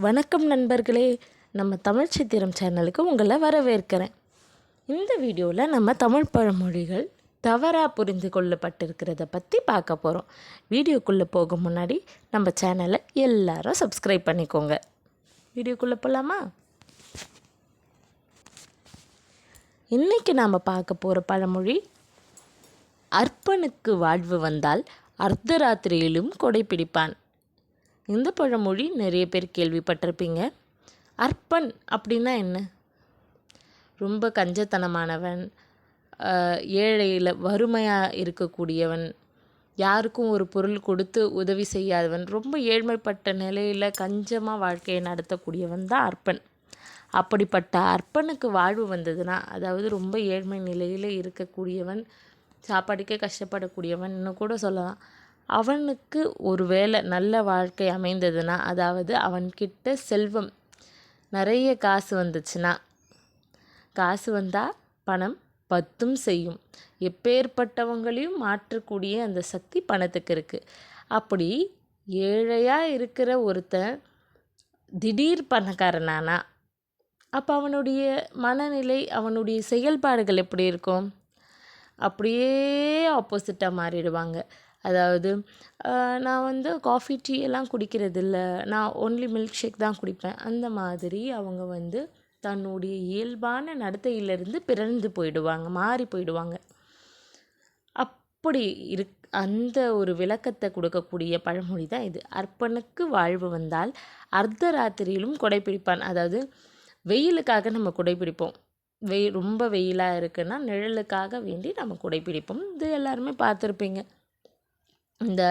வணக்கம் நண்பர்களே, நம்ம தமிழ் சித்திரம் சேனலுக்கு உங்களை வரவேற்கிறேன். இந்த வீடியோவில் நம்ம தமிழ் பழமொழிகள் தவறாக புரிந்து கொள்ளப்பட்டிருக்கிறத பற்றி பார்க்க போகிறோம். வீடியோக்குள்ளே போக முன்னாடி நம்ம சேனலை எல்லாரும் சப்ஸ்கிரைப் பண்ணிக்கோங்க. வீடியோக்குள்ளே போகலாமா? இன்றைக்கி நாம் பார்க்க போகிற பழமொழி, அற்பனுக்கு வாழ்வு வந்தால் அர்த்தராத்திரியிலும் கொடை பிடிப்பான். இந்த பழமொழி நிறைய பேர் கேள்விப்பட்டிருப்பீங்க. அற்பன் அப்படின்னா என்ன? ரொம்ப கஞ்சத்தனமானவன், ஏழையில் வறுமையாக இருக்கக்கூடியவன், யாருக்கும் ஒரு பொருள் கொடுத்து உதவி செய்யாதவன், ரொம்ப ஏழ்மைப்பட்ட நிலையில் கஞ்சமாக வாழ்க்கையை நடத்தக்கூடியவன் தான் அற்பன். அப்படிப்பட்ட அற்பனுக்கு வாழ்வு வந்ததுன்னா, அதாவது ரொம்ப ஏழ்மை நிலையில் இருக்கக்கூடியவன், சாப்பாடுக்கே கஷ்டப்படக்கூடியவன் இன்னும் கூட சொல்லலாம். அவனுக்கு ஒரு வேளை நல்ல வாழ்க்கை அமைந்ததுன்னா, அதாவது அவன்கிட்ட செல்வம் நிறைய காசு வந்துச்சுன்னா, காசு வந்தால் பணம் பத்தும் செய்யும். எப்பேற்பட்டவங்களையும் மாற்றக்கூடிய அந்த சக்தி பணத்துக்கு இருக்குது. அப்படி ஏழையாக இருக்கிற ஒருத்தன் திடீர் பணக்காரனானா, அப்போ அவனுடைய மனநிலை, அவனுடைய செயல்பாடுகள் எப்படி இருக்கும்? அப்படியே ஆப்போசிட்டாக மாறிடுவாங்க. அதாவது நான் காஃபி டீ எல்லாம் குடிக்கிறதில்ல, நான் ஒன்லி மில்க் ஷேக் தான் குடிப்பேன். அந்த மாதிரி அவங்க தன்னுடைய இயல்பான நடத்தையிலிருந்து பிறந்து போயிடுவாங்க, மாறி போயிடுவாங்க. அப்படி அந்த ஒரு விளக்கத்தை கொடுக்கக்கூடிய பழமொழி தான் இது. அற்பனுக்கு வாழ்வு வந்தால் அர்த்தராத்திரியிலும் கொடை பிடிப்பான். அதாவது வெயிலுக்காக நம்ம கொடை பிடிப்போம். ரொம்ப வெயிலாக இருக்குன்னா நிழலுக்காக வேண்டி நம்ம கொடை பிடிப்போம். இது எல்லாருமே பார்த்துருப்பீங்க. இந்த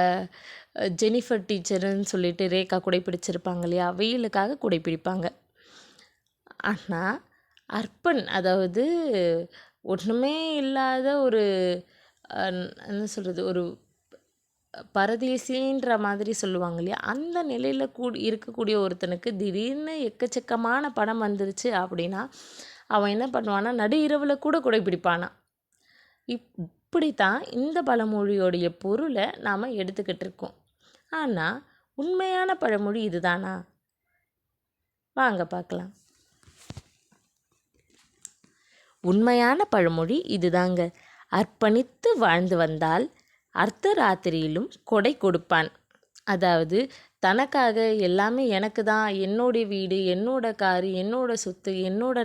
ஜெனிஃபர் டீச்சருன்னு சொல்லிட்டு ரேகா குடை பிடிச்சிருப்பாங்க இல்லையா, வெயிலுக்காக குடை பிடிப்பாங்க. ஆனால் அற்பன், அதாவது ஒன்றுமே இல்லாத ஒரு என்ன சொல்கிறது, ஒரு பரதேசின்ற மாதிரி சொல்லுவாங்க இல்லையா, அந்த நிலையில் இருக்கக்கூடிய ஒருத்தனுக்கு திடீர்னு எக்கச்சக்கமான பணம் வந்துருச்சு அப்படின்னா அவன் என்ன பண்ணுவான்னா, நடு இரவில் கூட குடை பிடிப்பானா. இப்படித்தான் இந்த பழமொழியோடைய பொருளை நாம் எடுத்துக்கிட்டு இருக்கோம். ஆனால் உண்மையான பழமொழி இதுதானா? வாங்க பார்க்கலாம். உண்மையான பழமொழி இதுதாங்க. அர்ப்பணித்து வாழ்ந்து வந்தால் அர்த்தராத்திரியிலும் கொடை கொடுப்பான். அதாவது தனக்காக எல்லாமே எனக்கு தான், என்னுடைய வீடு, என்னோட காரு, என்னோட சொத்து, என்னோட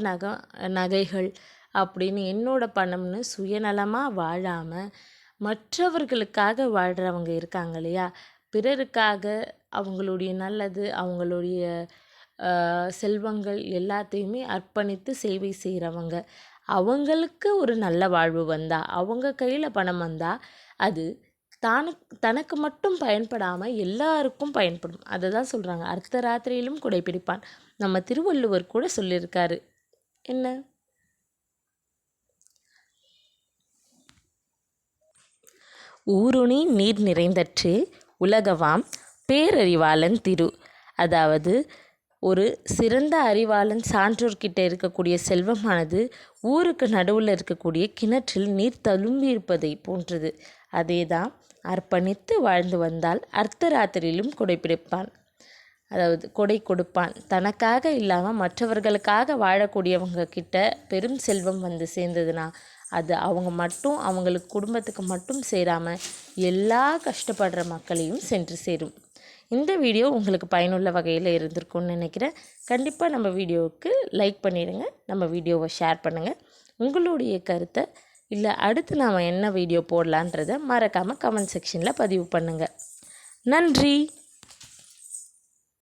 நகைகள் அப்படின்னு என்னோட பணம்னு சுயநலமாக வாழாமல் மற்றவர்களுக்காக வாழ்கிறவங்க இருக்காங்க இல்லையா, பிறருக்காக அவங்களுடைய நல்லது, அவங்களுடைய செல்வங்கள் எல்லாத்தையுமே அர்ப்பணித்து சேவை செய்கிறவங்க, அவங்களுக்கு ஒரு நல்ல வாழ்வு வந்தால், அவங்க கையில் பணம் வந்தால் அது தனக்கு மட்டும் பயன்படாமல் எல்லாருக்கும் பயன்படும். அதை தான் சொல்கிறாங்க, அர்த்தராத்திரியிலும் கொடை பிடிப்பான். நம்ம திருவள்ளுவர் கூட சொல்லியிருக்காரு. என்ன? ஊருணி நீர் நிறைந்தற்று உலகவாம் பேரறிவாளன் திரு. அதாவது ஒரு சிறந்த அறிவாளன் சான்றோர்கிட்ட இருக்கக்கூடிய செல்வமானது ஊருக்கு நடுவில் இருக்கக்கூடிய கிணற்றில் நீர் தழும்பி இருப்பதை போன்றது. அதே தான் அர்ப்பணித்து வாழ்ந்து வந்தால் அர்த்தராத்திரியிலும் கொடை பிடிப்பான். அதாவது கொடை கொடுப்பான். தனக்காக இல்லாமல் மற்றவர்களுக்காக வாழக்கூடியவங்க கிட்ட பெரும் செல்வம் வந்து சேர்ந்ததுன்னா அது அவங்க மட்டும், அவங்களுக்கு குடும்பத்துக்கு மட்டும் சேராமல் எல்லா கஷ்டப்படுற மக்களையும் சென்று சேரும். இந்த வீடியோ உங்களுக்கு பயனுள்ள வகையில் இருந்திருக்கும்னு நினைக்கிறேன். கண்டிப்பாக நம்ம வீடியோவுக்கு லைக் பண்ணிடுங்க, நம்ம வீடியோவை ஷேர் பண்ணுங்கள். உங்களுடைய கருத்தை இல்லை அடுத்து நாம் என்ன வீடியோ போடலான்றதை மறக்காமல் கமெண்ட் செக்ஷனில் பதிவு பண்ணுங்கள். நன்றி.